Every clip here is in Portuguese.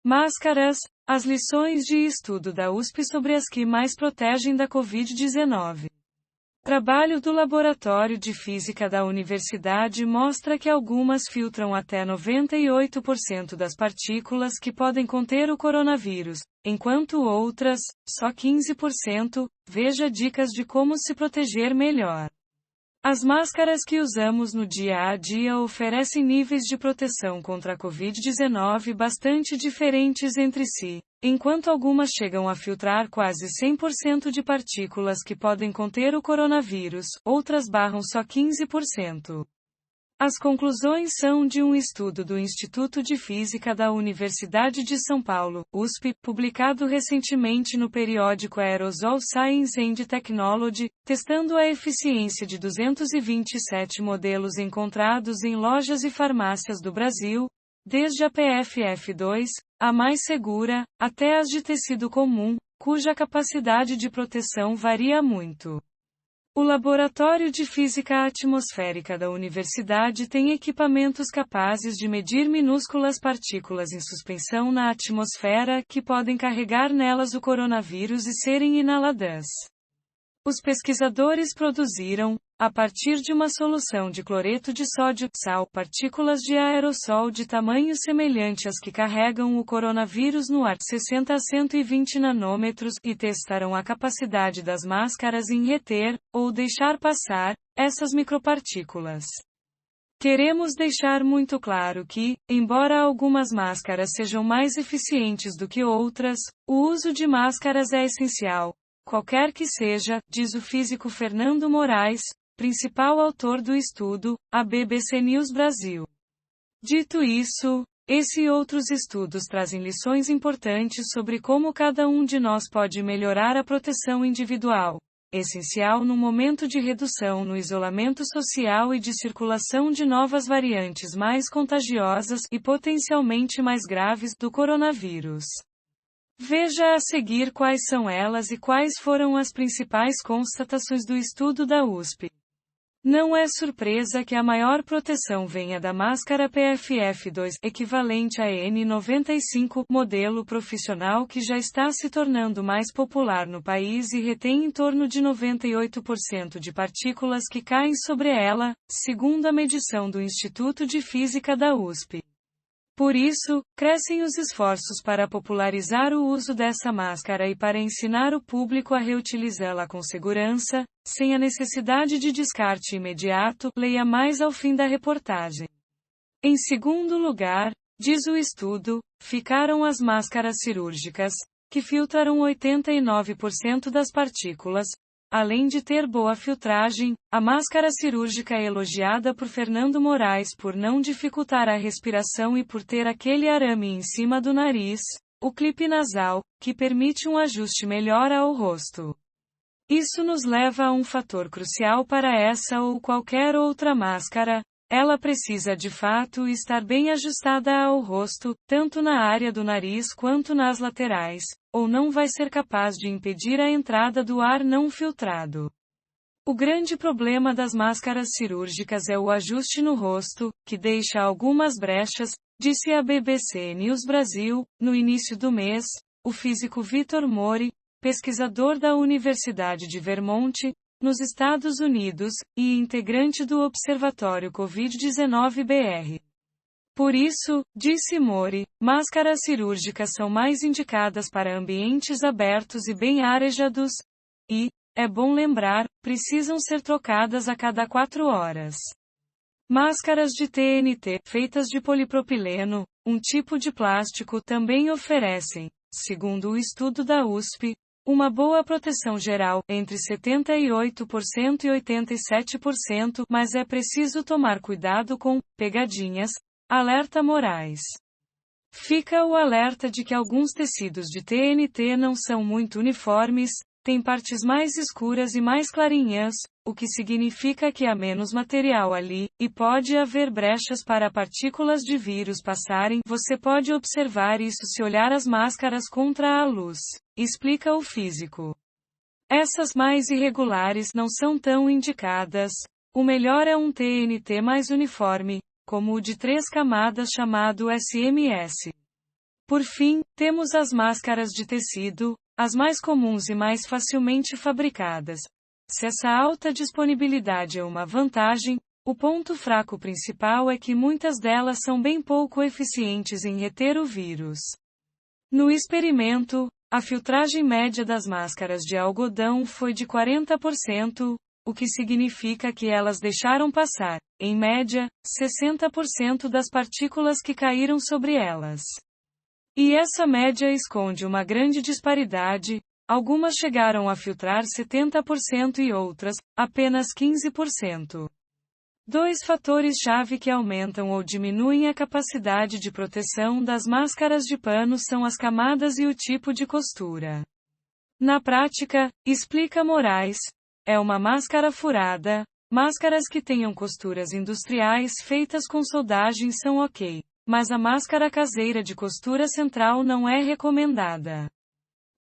Máscaras, as lições de estudo da USP sobre as que mais protegem da Covid-19. Trabalho do Laboratório de Física da Universidade mostra que algumas filtram até 98% das partículas que podem conter o coronavírus, enquanto outras, só 15%. Veja dicas de como se proteger melhor. As máscaras que usamos no dia a dia oferecem níveis de proteção contra a Covid-19 bastante diferentes entre si. Enquanto algumas chegam a filtrar quase 100% de partículas que podem conter o coronavírus, outras barram só 15%. As conclusões são de um estudo do Instituto de Física da Universidade de São Paulo, USP, publicado recentemente no periódico Aerosol Science and Technology, testando a eficiência de 227 modelos encontrados em lojas e farmácias do Brasil, desde a PFF2, a mais segura, até as de tecido comum, cuja capacidade de proteção varia muito. O Laboratório de Física Atmosférica da Universidade tem equipamentos capazes de medir minúsculas partículas em suspensão na atmosfera que podem carregar nelas o coronavírus e serem inaladas. Os pesquisadores produziram, a partir de uma solução de cloreto de sódio, sal, partículas de aerossol de tamanho semelhante às que carregam o coronavírus no ar, 60 a 120 nanômetros, e testaram a capacidade das máscaras em reter, ou deixar passar, essas micropartículas. Queremos deixar muito claro que, embora algumas máscaras sejam mais eficientes do que outras, o uso de máscaras é essencial. Qualquer que seja, diz o físico Fernando Moraes, principal autor do estudo, à BBC News Brasil. Dito isso, esse e outros estudos trazem lições importantes sobre como cada um de nós pode melhorar a proteção individual, essencial no momento de redução no isolamento social e de circulação de novas variantes mais contagiosas e potencialmente mais graves do coronavírus. Veja a seguir quais são elas e quais foram as principais constatações do estudo da USP. Não é surpresa que a maior proteção venha da máscara PFF2, equivalente a N95, modelo profissional que já está se tornando mais popular no país e retém em torno de 98% de partículas que caem sobre ela, segundo a medição do Instituto de Física da USP. Por isso, crescem os esforços para popularizar o uso dessa máscara e para ensinar o público a reutilizá-la com segurança, sem a necessidade de descarte imediato. Leia mais ao fim da reportagem. Em segundo lugar, diz o estudo, ficaram as máscaras cirúrgicas, que filtram 89% das partículas. Além de ter boa filtragem, a máscara cirúrgica é elogiada por Fernando Moraes por não dificultar a respiração e por ter aquele arame em cima do nariz, o clipe nasal, que permite um ajuste melhor ao rosto. Isso nos leva a um fator crucial para essa ou qualquer outra máscara. Ela precisa de fato estar bem ajustada ao rosto, tanto na área do nariz quanto nas laterais, ou não vai ser capaz de impedir a entrada do ar não filtrado. O grande problema das máscaras cirúrgicas é o ajuste no rosto, que deixa algumas brechas, disse a BBC News Brasil, no início do mês, o físico Vitor Mori, pesquisador da Universidade de Vermont, nos Estados Unidos, e integrante do Observatório Covid-19 BR. Por isso, disse Mori, máscaras cirúrgicas são mais indicadas para ambientes abertos e bem arejados, e, é bom lembrar, precisam ser trocadas a cada 4 horas. Máscaras de TNT, feitas de polipropileno, um tipo de plástico, também oferecem, segundo o estudo da USP, uma boa proteção geral, entre 78% e 87%, mas é preciso tomar cuidado com pegadinhas, alerta Moraes. Fica o alerta de que alguns tecidos de TNT não são muito uniformes, têm partes mais escuras e mais clarinhas, o que significa que há menos material ali, e pode haver brechas para partículas de vírus passarem. Você pode observar isso se olhar as máscaras contra a luz, explica o físico. Essas mais irregulares não são tão indicadas. O melhor é um TNT mais uniforme, como o de 3 camadas chamado SMS. Por fim, temos as máscaras de tecido, as mais comuns e mais facilmente fabricadas. Se essa alta disponibilidade é uma vantagem, o ponto fraco principal é que muitas delas são bem pouco eficientes em reter o vírus. No experimento, a filtragem média das máscaras de algodão foi de 40%, o que significa que elas deixaram passar, em média, 60% das partículas que caíram sobre elas. E essa média esconde uma grande disparidade, algumas chegaram a filtrar 70% e outras, apenas 15%. Dois fatores-chave que aumentam ou diminuem a capacidade de proteção das máscaras de pano são as camadas e o tipo de costura. Na prática, explica Moraes, é uma máscara furada, máscaras que tenham costuras industriais feitas com soldagem são ok, mas a máscara caseira de costura central não é recomendada.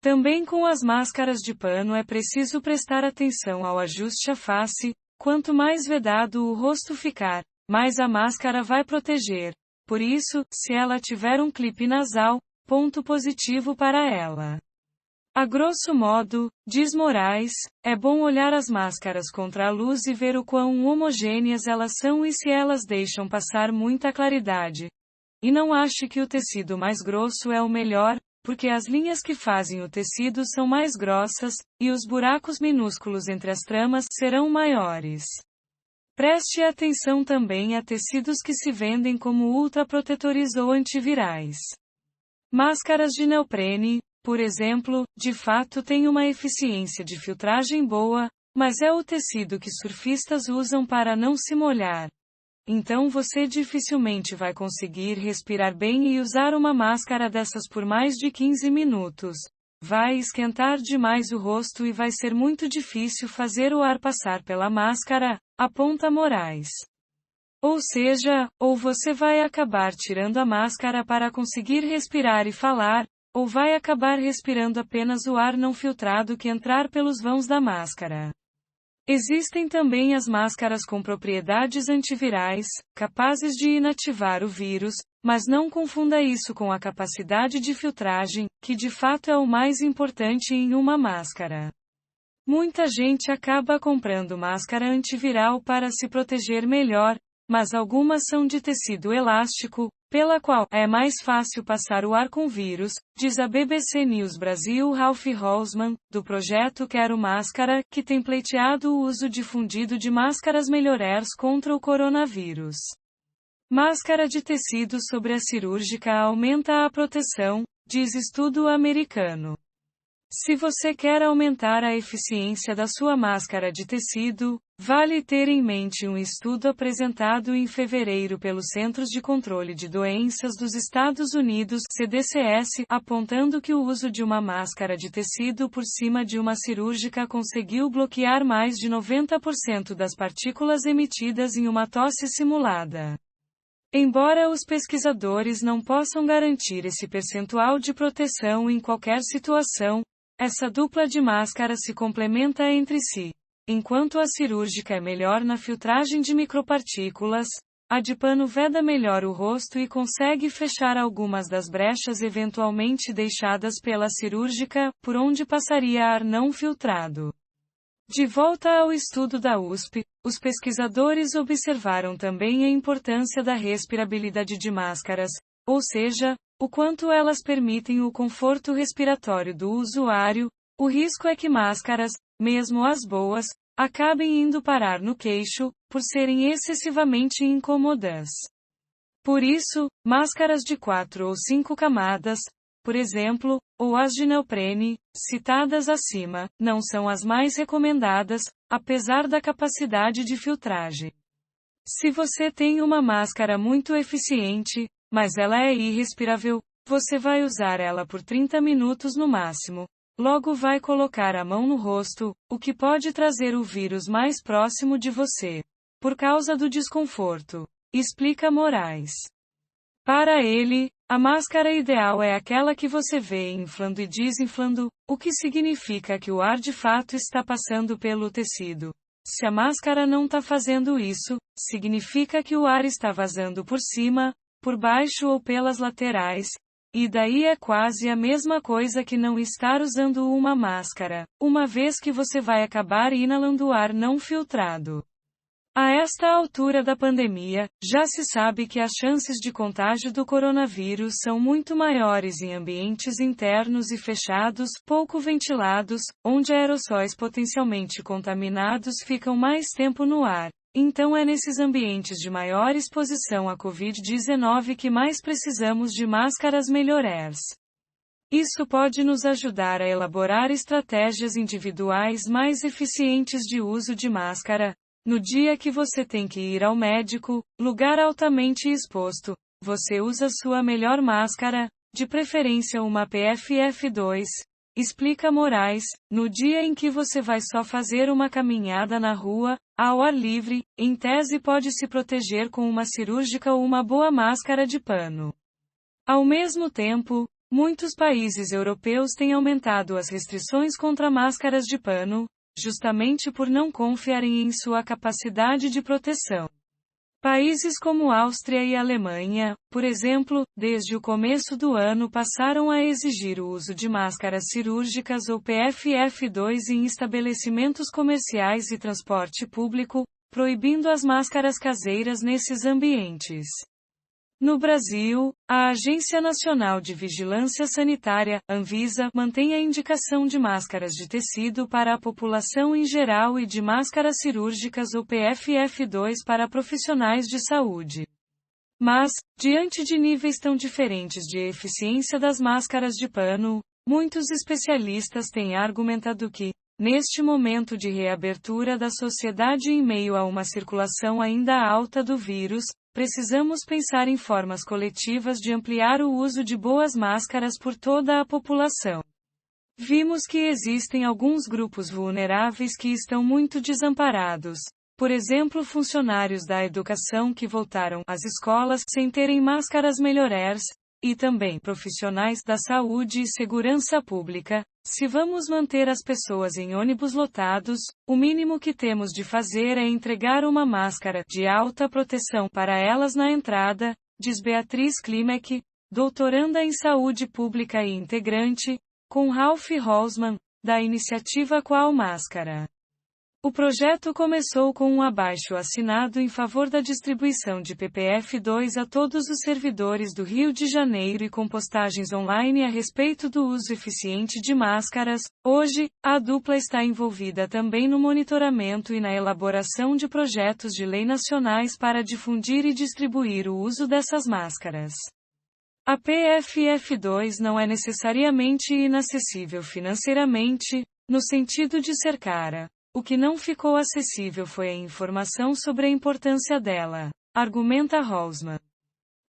Também com as máscaras de pano é preciso prestar atenção ao ajuste à face. Quanto mais vedado o rosto ficar, mais a máscara vai proteger. Por isso, se ela tiver um clipe nasal, ponto positivo para ela. A grosso modo, diz Moraes, é bom olhar as máscaras contra a luz e ver o quão homogêneas elas são e se elas deixam passar muita claridade. E não ache que o tecido mais grosso é o melhor, porque as linhas que fazem o tecido são mais grossas, e os buracos minúsculos entre as tramas serão maiores. Preste atenção também a tecidos que se vendem como ultraprotetores ou antivirais. Máscaras de neoprene, por exemplo, de fato têm uma eficiência de filtragem boa, mas é o tecido que surfistas usam para não se molhar. Então você dificilmente vai conseguir respirar bem e usar uma máscara dessas por mais de 15 minutos. Vai esquentar demais o rosto e vai ser muito difícil fazer o ar passar pela máscara, aponta Moraes. Ou seja, ou você vai acabar tirando a máscara para conseguir respirar e falar, ou vai acabar respirando apenas o ar não filtrado que entrar pelos vãos da máscara. Existem também as máscaras com propriedades antivirais, capazes de inativar o vírus, mas não confunda isso com a capacidade de filtragem, que de fato é o mais importante em uma máscara. Muita gente acaba comprando máscara antiviral para se proteger melhor, mas algumas são de tecido elástico, pela qual é mais fácil passar o ar com vírus, diz a BBC News Brasil Ralph Holzman, do projeto Quero Máscara, que tem pleiteado o uso difundido de máscaras melhores contra o coronavírus. Máscara de tecido sobre a cirúrgica aumenta a proteção, diz estudo americano. Se você quer aumentar a eficiência da sua máscara de tecido, vale ter em mente um estudo apresentado em fevereiro pelo Centros de Controle de Doenças dos Estados Unidos, CDCS, apontando que o uso de uma máscara de tecido por cima de uma cirúrgica conseguiu bloquear mais de 90% das partículas emitidas em uma tosse simulada. Embora os pesquisadores não possam garantir esse percentual de proteção em qualquer situação, essa dupla de máscara se complementa entre si. Enquanto a cirúrgica é melhor na filtragem de micropartículas, a de pano veda melhor o rosto e consegue fechar algumas das brechas eventualmente deixadas pela cirúrgica, por onde passaria ar não filtrado. De volta ao estudo da USP, os pesquisadores observaram também a importância da respirabilidade de máscaras, ou seja, o quanto elas permitem o conforto respiratório do usuário. O risco é que máscaras, mesmo as boas, acabem indo parar no queixo, por serem excessivamente incômodas. Por isso, máscaras de 4 ou 5 camadas, por exemplo, ou as de neoprene, citadas acima, não são as mais recomendadas, apesar da capacidade de filtragem. Se você tem uma máscara muito eficiente, mas ela é irrespirável, você vai usar ela por 30 minutos no máximo. Logo vai colocar a mão no rosto, o que pode trazer o vírus mais próximo de você. Por causa do desconforto, explica Moraes. Para ele, a máscara ideal é aquela que você vê inflando e desinflando, o que significa que o ar de fato está passando pelo tecido. Se a máscara não está fazendo isso, significa que o ar está vazando por cima, por baixo ou pelas laterais, E daí é quase a mesma coisa que não estar usando uma máscara, uma vez que você vai acabar inalando ar não filtrado. A esta altura da pandemia, já se sabe que as chances de contágio do coronavírus são muito maiores em ambientes internos e fechados, pouco ventilados, onde aerossóis potencialmente contaminados ficam mais tempo no ar. Então é nesses ambientes de maior exposição à Covid-19 que mais precisamos de máscaras melhores. Isso pode nos ajudar a elaborar estratégias individuais mais eficientes de uso de máscara. No dia que você tem que ir ao médico, lugar altamente exposto, você usa sua melhor máscara, de preferência uma PFF2, explica Moraes. No dia em que você vai só fazer uma caminhada na rua, ao ar livre, em tese pode se proteger com uma cirúrgica ou uma boa máscara de pano. Ao mesmo tempo, muitos países europeus têm aumentado as restrições contra máscaras de pano, justamente por não confiarem em sua capacidade de proteção. Países como Áustria e Alemanha, por exemplo, desde o começo do ano passaram a exigir o uso de máscaras cirúrgicas ou PFF2 em estabelecimentos comerciais e transporte público, proibindo as máscaras caseiras nesses ambientes. No Brasil, a Agência Nacional de Vigilância Sanitária, Anvisa, mantém a indicação de máscaras de tecido para a população em geral e de máscaras cirúrgicas ou PFF2 para profissionais de saúde. Mas, diante de níveis tão diferentes de eficiência das máscaras de pano, muitos especialistas têm argumentado que, neste momento de reabertura da sociedade em meio a uma circulação ainda alta do vírus, precisamos pensar em formas coletivas de ampliar o uso de boas máscaras por toda a população. Vimos que existem alguns grupos vulneráveis que estão muito desamparados. Por exemplo, funcionários da educação que voltaram às escolas sem terem máscaras melhores, e também profissionais da saúde e segurança pública. Se vamos manter as pessoas em ônibus lotados, o mínimo que temos de fazer é entregar uma máscara de alta proteção para elas na entrada, diz Beatriz Klimek, doutoranda em saúde pública e integrante, com Ralph Holzman, da iniciativa Qual Máscara. O projeto começou com um abaixo-assinado em favor da distribuição de PPF2 a todos os servidores do Rio de Janeiro e com postagens online a respeito do uso eficiente de máscaras. Hoje, a dupla está envolvida também no monitoramento e na elaboração de projetos de lei nacionais para difundir e distribuir o uso dessas máscaras. A PFF2 não é necessariamente inacessível financeiramente, no sentido de ser cara. O que não ficou acessível foi a informação sobre a importância dela, argumenta Holzman.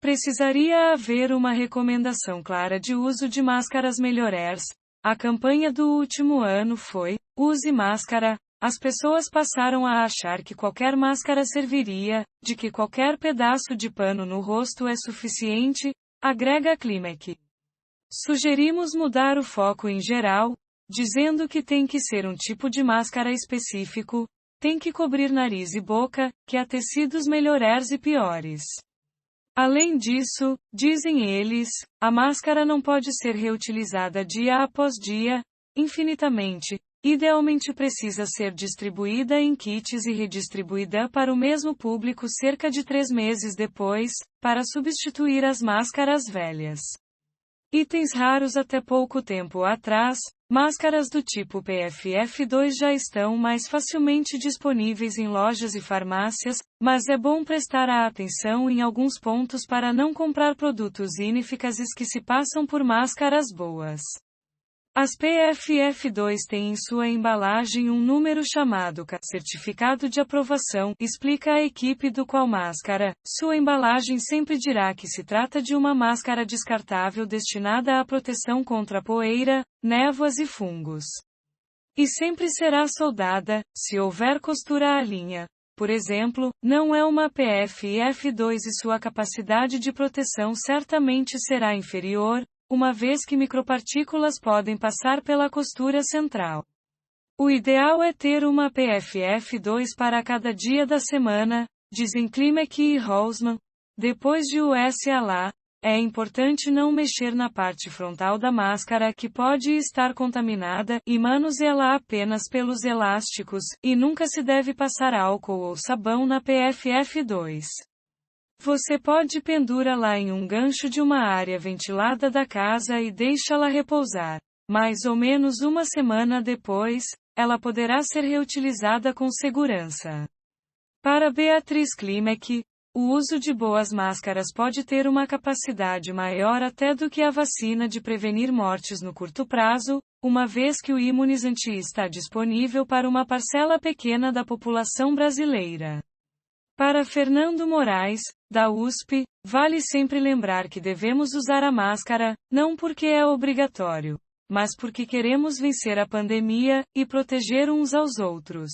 Precisaria haver uma recomendação clara de uso de máscaras melhores. A campanha do último ano foi: use máscara. As pessoas passaram a achar que qualquer máscara serviria, de que qualquer pedaço de pano no rosto é suficiente, agrega Klimek. Sugerimos mudar o foco em geral, dizendo que tem que ser um tipo de máscara específico, tem que cobrir nariz e boca, que há tecidos melhores e piores. Além disso, dizem eles, a máscara não pode ser reutilizada dia após dia, infinitamente. Idealmente precisa ser distribuída em kits e redistribuída para o mesmo público cerca de 3 meses depois, para substituir as máscaras velhas. Itens raros até pouco tempo atrás, máscaras do tipo PFF2 já estão mais facilmente disponíveis em lojas e farmácias, mas é bom prestar a atenção em alguns pontos para não comprar produtos ineficazes que se passam por máscaras boas. As PFF2 têm em sua embalagem um número chamado Certificado de Aprovação, explica a equipe do Qual Máscara. Sua embalagem sempre dirá que se trata de uma máscara descartável destinada à proteção contra poeira, névoas e fungos. E sempre será soldada, se houver costura à linha. Por exemplo, não é uma PFF2 e sua capacidade de proteção certamente será inferior, uma vez que micropartículas podem passar pela costura central. O ideal é ter uma PFF2 para cada dia da semana, dizem Klimek e Holzman. Depois de USA lá, É importante não mexer na parte frontal da máscara que pode estar contaminada, e manuseá-la apenas pelos elásticos, e nunca se deve passar álcool ou sabão na PFF2. Você pode pendurá-la em um gancho de uma área ventilada da casa e deixá-la repousar. Mais ou menos uma semana depois, ela poderá ser reutilizada com segurança. Para Beatriz Klimek, o uso de boas máscaras pode ter uma capacidade maior até do que a vacina de prevenir mortes no curto prazo, uma vez que o imunizante está disponível para uma parcela pequena da população brasileira. Para Fernando Moraes, da USP, vale sempre lembrar que devemos usar a máscara, não porque é obrigatório, mas porque queremos vencer a pandemia e proteger uns aos outros.